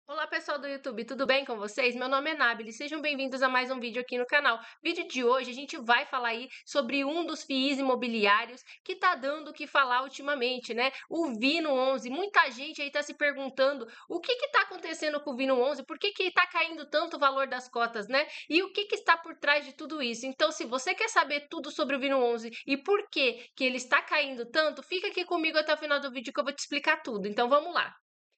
Olá pessoal do YouTube, tudo bem com vocês? Meu nome é Nabile, sejam bem-vindos a mais um vídeo aqui no canal. Vídeo de hoje a gente vai falar aí sobre um dos FIIs imobiliários que tá dando o que falar ultimamente, né? O Vino 11. Muita gente aí tá se perguntando o que que tá acontecendo com o Vino 11, por que que tá caindo tanto o valor das cotas, né? E o que que está por trás de tudo isso? Então, se você quer saber tudo sobre o Vino 11 e por que ele está caindo tanto, fica aqui comigo até o final do vídeo que eu vou te explicar tudo. Então, vamos lá.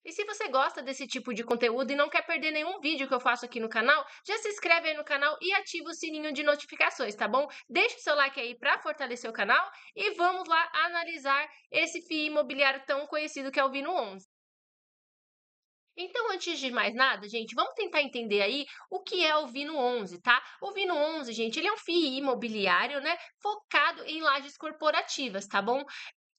E se você gosta desse tipo de conteúdo e não quer perder nenhum vídeo que eu faço aqui no canal, já se inscreve aí no canal e ativa o sininho de notificações, tá bom? Deixa o seu like aí para fortalecer o canal e vamos lá analisar esse FII imobiliário tão conhecido que é o Vino 11. Então, antes de mais nada, gente, vamos tentar entender aí o que é o Vino 11, tá? O Vino 11, gente, ele é um FII imobiliário, né, focado em lajes corporativas, tá bom?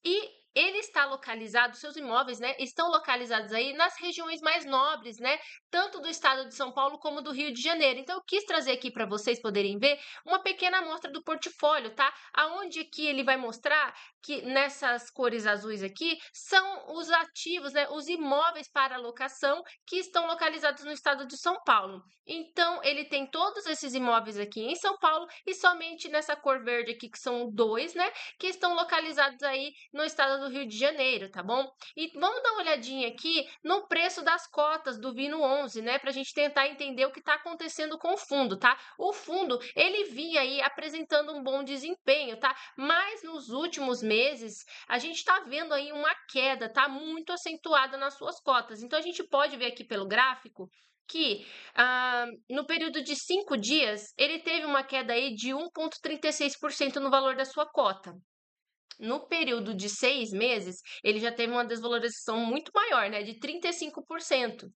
E ele está localizado, seus imóveis, né, estão localizados aí nas regiões mais nobres, né, tanto do estado de São Paulo como do Rio de Janeiro. Então, eu quis trazer aqui para vocês poderem ver uma pequena amostra do portfólio, tá? Aonde aqui ele vai mostrar que nessas cores azuis aqui são os ativos, né, os imóveis para locação que estão localizados no estado de São Paulo. Então, ele tem todos esses imóveis aqui em São Paulo e somente nessa cor verde aqui, que são dois, né, que estão localizados aí no estado do Rio de Janeiro, tá bom? E vamos dar uma olhadinha aqui no preço das cotas do Vino 11, né, para a gente tentar entender o que está acontecendo com o fundo, tá? O fundo, ele vinha aí apresentando um bom desempenho, tá? Mas nos últimos meses, a gente está vendo aí uma queda, tá? Muito acentuada nas suas cotas. Então, a gente pode ver aqui pelo gráfico que no período de 5 dias, ele teve uma queda aí de 1,36% no valor da sua cota. No período de 6 meses, ele já teve uma desvalorização muito maior, né, de 35%.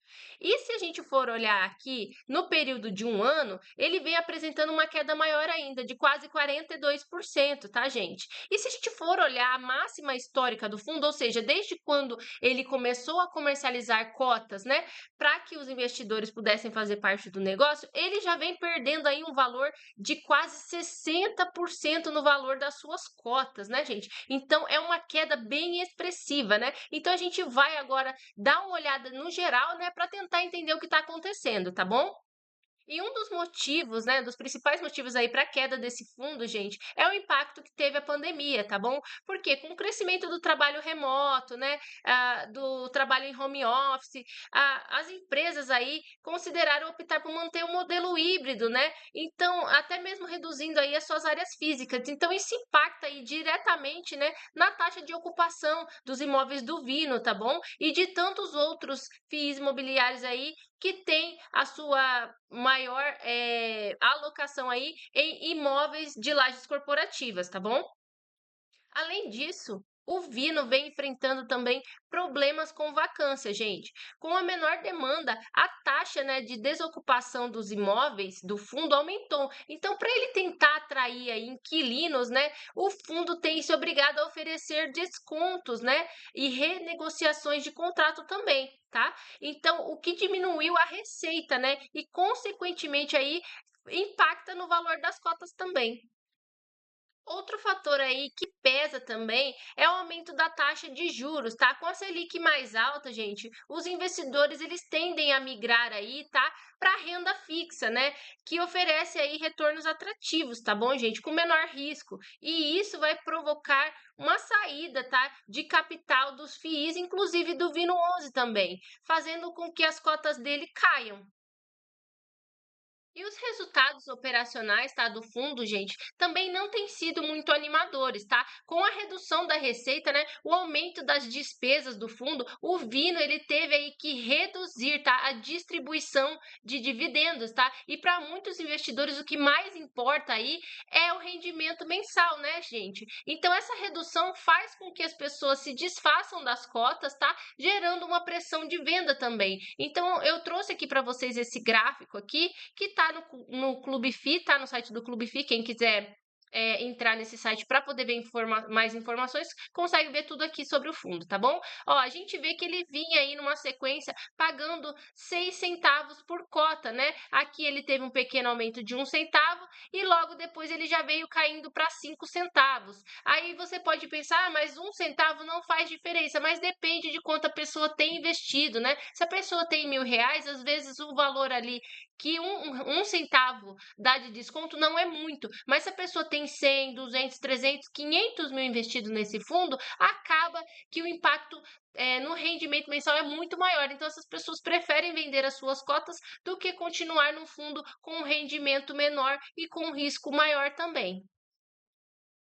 E se a gente for olhar aqui, no período de 1 ano, ele vem apresentando uma queda maior ainda, de quase 42%, tá, gente? E se a gente for olhar a máxima histórica do fundo, ou seja, desde quando ele começou a comercializar cotas, né, para que os investidores pudessem fazer parte do negócio, ele já vem perdendo aí um valor de quase 60% no valor das suas cotas, né, gente? Então é uma queda bem expressiva, né? Então a gente vai agora dar uma olhada no geral, né, para tentar entender o que está acontecendo, tá bom? E um dos motivos, né, dos principais motivos aí para a queda desse fundo, gente, é o impacto que teve a pandemia, tá bom? Porque com o crescimento do trabalho remoto, né, do trabalho em home office, as empresas aí consideraram optar por manter um modelo híbrido, né? Então, até mesmo reduzindo aí as suas áreas físicas. Então, isso impacta aí diretamente, né, na taxa de ocupação dos imóveis do Vino, tá bom? E de tantos outros FIIs imobiliários aí que tem a sua maior, alocação aí em imóveis de lajes corporativas, tá bom? Além disso, o Vino vem enfrentando também problemas com vacância, gente. Com a menor demanda, a taxa, né, de desocupação dos imóveis do fundo aumentou. Então, para ele tentar atrair aí inquilinos, né, o fundo tem se obrigado a oferecer descontos, né, e renegociações de contrato também, tá? Então, o que diminuiu a receita, né, e consequentemente aí impacta no valor das cotas também. Outro fator aí que pesa também é o aumento da taxa de juros, tá? Com a Selic mais alta, gente, os investidores eles tendem a migrar aí, tá? Para renda fixa, né? Que oferece aí retornos atrativos, tá bom, gente? Com menor risco. E isso vai provocar uma saída, tá? De capital dos FIIs, inclusive do Vino 11 também, fazendo com que as cotas dele caiam. E os resultados operacionais, tá, do fundo, gente, também não têm sido muito animadores, tá? Com a redução da receita, né, o aumento das despesas do fundo, o Vino ele teve aí que reduzir, tá, a distribuição de dividendos, tá? E para muitos investidores o que mais importa aí é o rendimento mensal, né, gente? Então essa redução faz com que as pessoas se desfaçam das cotas, tá? Gerando uma pressão de venda também. Então eu trouxe aqui para vocês esse gráfico aqui que tá no Clube FI, tá no site do Clube FI, quem quiser entrar nesse site para poder ver mais informações, consegue ver tudo aqui sobre o fundo, tá bom? Ó, a gente vê que ele vinha aí numa sequência pagando 6 centavos por cota, né? Aqui ele teve um pequeno aumento de 1 centavo e logo depois ele já veio caindo para 5 centavos. Aí você pode pensar, mas 1 centavo não faz diferença, mas depende de quanto a pessoa tem investido, né? Se a pessoa tem R$ 1.000, às vezes o valor ali que um centavo dá de desconto não é muito, mas se a pessoa tem 100, 200, 300, 500 mil investidos nesse fundo, acaba que o impacto no rendimento mensal é muito maior. Então, essas pessoas preferem vender as suas cotas do que continuar no fundo com um rendimento menor e com um risco maior também.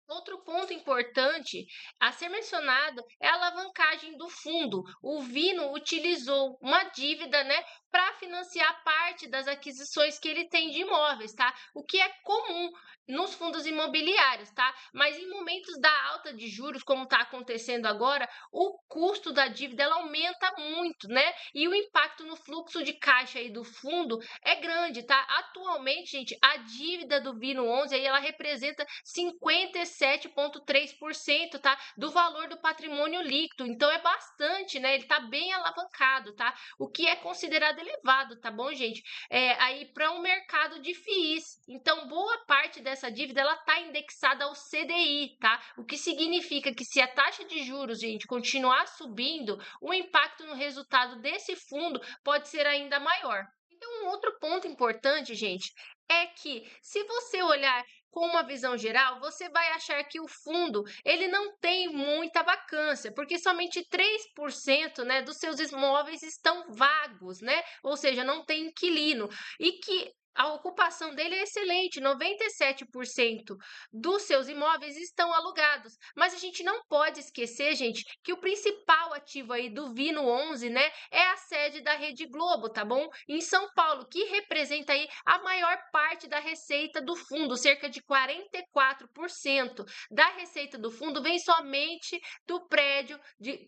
Outro ponto importante a ser mencionado é a alavancagem do fundo. O Vino utilizou uma dívida, né, para financiar parte das aquisições que ele tem de imóveis, tá? O que é comum nos fundos imobiliários, tá? Mas em momentos da alta de juros, como está acontecendo agora, o custo da dívida ela aumenta muito, né? E o impacto no fluxo de caixa aí do fundo é grande, tá? Atualmente, gente, a dívida do Vino 11 aí ela representa 57,3%, tá? Do valor do patrimônio líquido. Então é bastante, né? Ele tá bem alavancado, tá? O que é considerado elevado, tá bom, gente? Aí para um mercado de FIIs. Então, boa parte dessa dívida ela tá indexada ao CDI, tá? O que significa que se a taxa de juros, gente, continuar subindo, o impacto no resultado desse fundo pode ser ainda maior. Então, um outro ponto importante, gente, é que se você olhar com uma visão geral, você vai achar que o fundo ele não tem muita vacância, porque somente 3%, né, dos seus imóveis estão vagos, né? Ou seja, não tem inquilino. E que a ocupação dele é excelente, 97% dos seus imóveis estão alugados. Mas a gente não pode esquecer, gente, que o principal ativo aí do Vino 11, né, é a sede da Rede Globo, tá bom? Em São Paulo, que representa aí a maior parte da receita do fundo, cerca de 44% da receita do fundo vem somente do prédio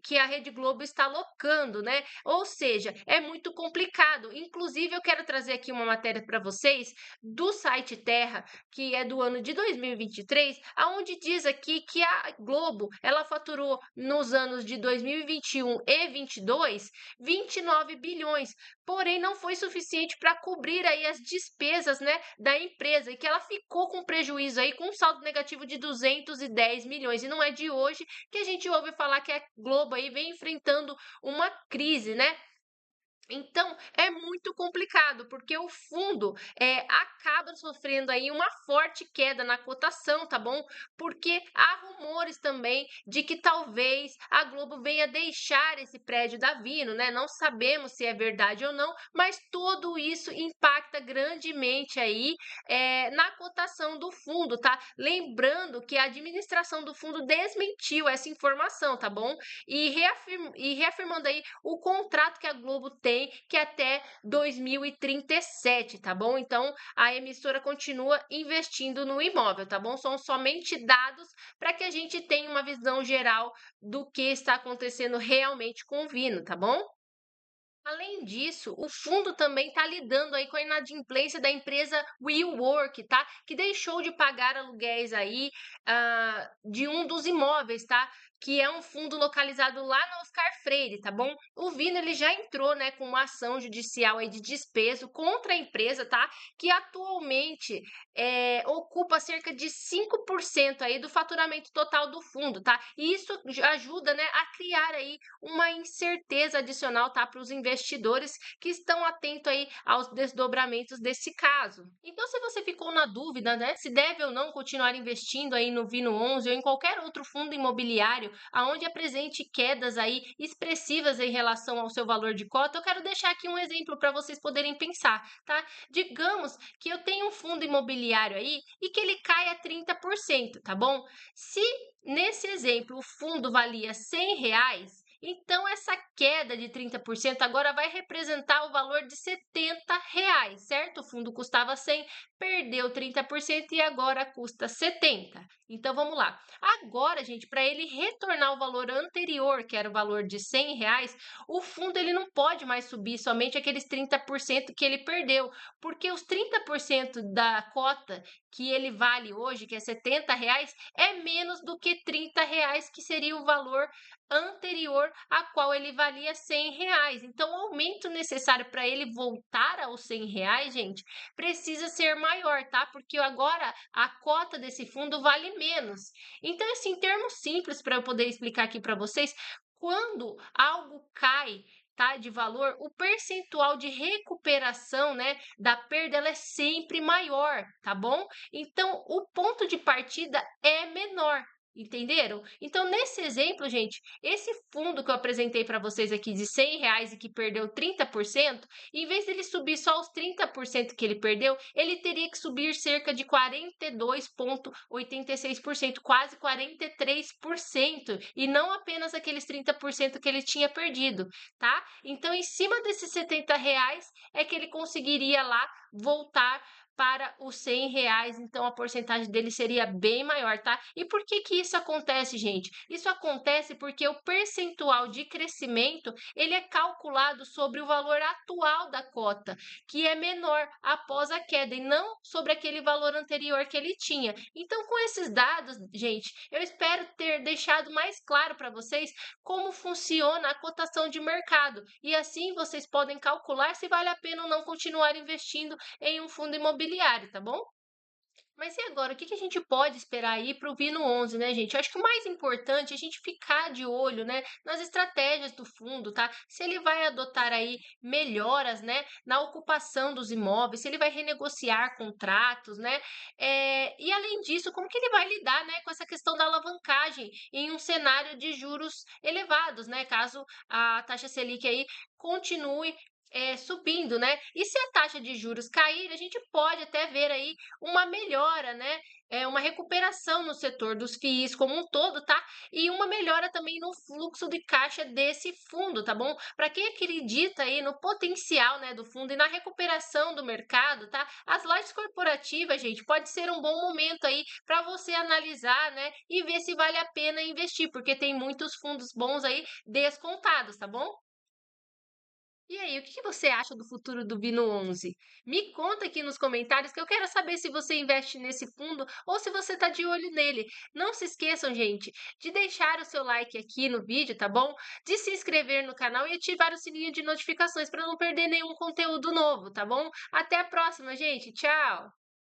que a Rede Globo está locando, né? Ou seja, é muito complicado. Inclusive, eu quero trazer aqui uma matéria para vocês do site Terra, que é do ano de 2023, aonde diz aqui que a Globo, ela faturou nos anos de 2021 e 22, 29 bilhões, porém não foi suficiente para cobrir aí as despesas, né, da empresa e que ela ficou com prejuízo aí com um saldo negativo de 210 milhões. E não é de hoje que a gente ouve falar que a Globo aí vem enfrentando uma crise, né? Então, é muito complicado, porque o fundo acaba sofrendo aí uma forte queda na cotação, tá bom? Porque há rumores também de que talvez a Globo venha deixar esse prédio da Vino, né? Não sabemos se é verdade ou não, mas tudo isso impacta grandemente aí na cotação do fundo, tá? Lembrando que a administração do fundo desmentiu essa informação, tá bom? E reafirmando aí o contrato que a Globo tem, que é até 2037, tá bom? Então, a emissora continua investindo no imóvel, tá bom? São somente dados para que a gente tenha uma visão geral do que está acontecendo realmente com o Vino, tá bom? Além disso, o fundo também está lidando aí com a inadimplência da empresa WeWork, tá? Que deixou de pagar aluguéis aí de um dos imóveis, tá? Que é um fundo localizado lá no Oscar Freire, tá bom? O Vino ele já entrou, né, com uma ação judicial aí de despejo contra a empresa, tá? Que atualmente ocupa cerca de 5% aí do faturamento total do fundo, tá? E isso ajuda, né, a criar aí uma incerteza adicional, tá, para os investidores que estão atentos aí aos desdobramentos desse caso. Então, se você ficou na dúvida, né, se deve ou não continuar investindo aí no Vino 11 ou em qualquer outro fundo imobiliário aonde apresente quedas aí expressivas em relação ao seu valor de cota, eu quero deixar aqui um exemplo para vocês poderem pensar, tá? Digamos que eu tenho um fundo imobiliário aí e que ele cai a 30%, tá bom? Se nesse exemplo o fundo valia R$ 100, então essa queda de 30% agora vai representar o valor de R$ 70, certo? O fundo custava 100, perdeu 30% e agora custa 70. Então vamos lá. Agora, gente, para ele retornar o valor anterior, que era o valor de R$ 100, o fundo ele não pode mais subir somente aqueles 30% que ele perdeu, porque os 30% da cota que ele vale hoje, que é R$ 70, é menos do que R$ 30, que seria o valor anterior a qual ele valia R$ 100. Então, o aumento necessário para ele voltar aos R$ 100, gente, precisa ser maior, tá? Porque agora a cota desse fundo vale menos. Então, assim, em termos simples para eu poder explicar aqui para vocês, quando algo cai, tá, de valor, o percentual de recuperação, né, da perda, ela é sempre maior, tá bom? Então, o ponto de partida é menor. Entenderam? Então, nesse exemplo, gente, esse fundo que eu apresentei para vocês aqui de R$ 100 e que perdeu 30%, em vez dele subir só os 30% que ele perdeu, ele teria que subir cerca de 42,86%, quase 43%, e não apenas aqueles 30% que ele tinha perdido, tá? Então, em cima desses R$ 70 é que ele conseguiria lá voltar para os R$ 100, então a porcentagem dele seria bem maior, tá? E por que que isso acontece, gente? Isso acontece porque o percentual de crescimento, ele é calculado sobre o valor atual da cota, que é menor após a queda, e não sobre aquele valor anterior que ele tinha. Então, com esses dados, gente, eu espero ter deixado mais claro para vocês como funciona a cotação de mercado, e assim vocês podem calcular se vale a pena ou não continuar investindo em um fundo imobiliário, tá bom? Mas e agora, o que que a gente pode esperar aí para o Vino 11, né, gente? Eu acho que o mais importante é a gente ficar de olho, né, nas estratégias do fundo, tá? Se ele vai adotar aí melhoras, né, na ocupação dos imóveis, se ele vai renegociar contratos, né? E além disso, como que ele vai lidar, né, com essa questão da alavancagem em um cenário de juros elevados, né? Caso a taxa Selic aí continue subindo, né? E se a taxa de juros cair, a gente pode até ver aí uma melhora, né? Uma recuperação no setor dos FIIs como um todo, tá? E uma melhora também no fluxo de caixa desse fundo, tá bom? Para quem acredita aí no potencial, né, do fundo e na recuperação do mercado, tá? As lajes corporativas, gente, pode ser um bom momento aí para você analisar, né, e ver se vale a pena investir, porque tem muitos fundos bons aí descontados, tá bom? E aí, o que que você acha do futuro do Bino 11? Me conta aqui nos comentários que eu quero saber se você investe nesse fundo ou se você está de olho nele. Não se esqueçam, gente, de deixar o seu like aqui no vídeo, tá bom? De se inscrever no canal e ativar o sininho de notificações para não perder nenhum conteúdo novo, tá bom? Até a próxima, gente. Tchau!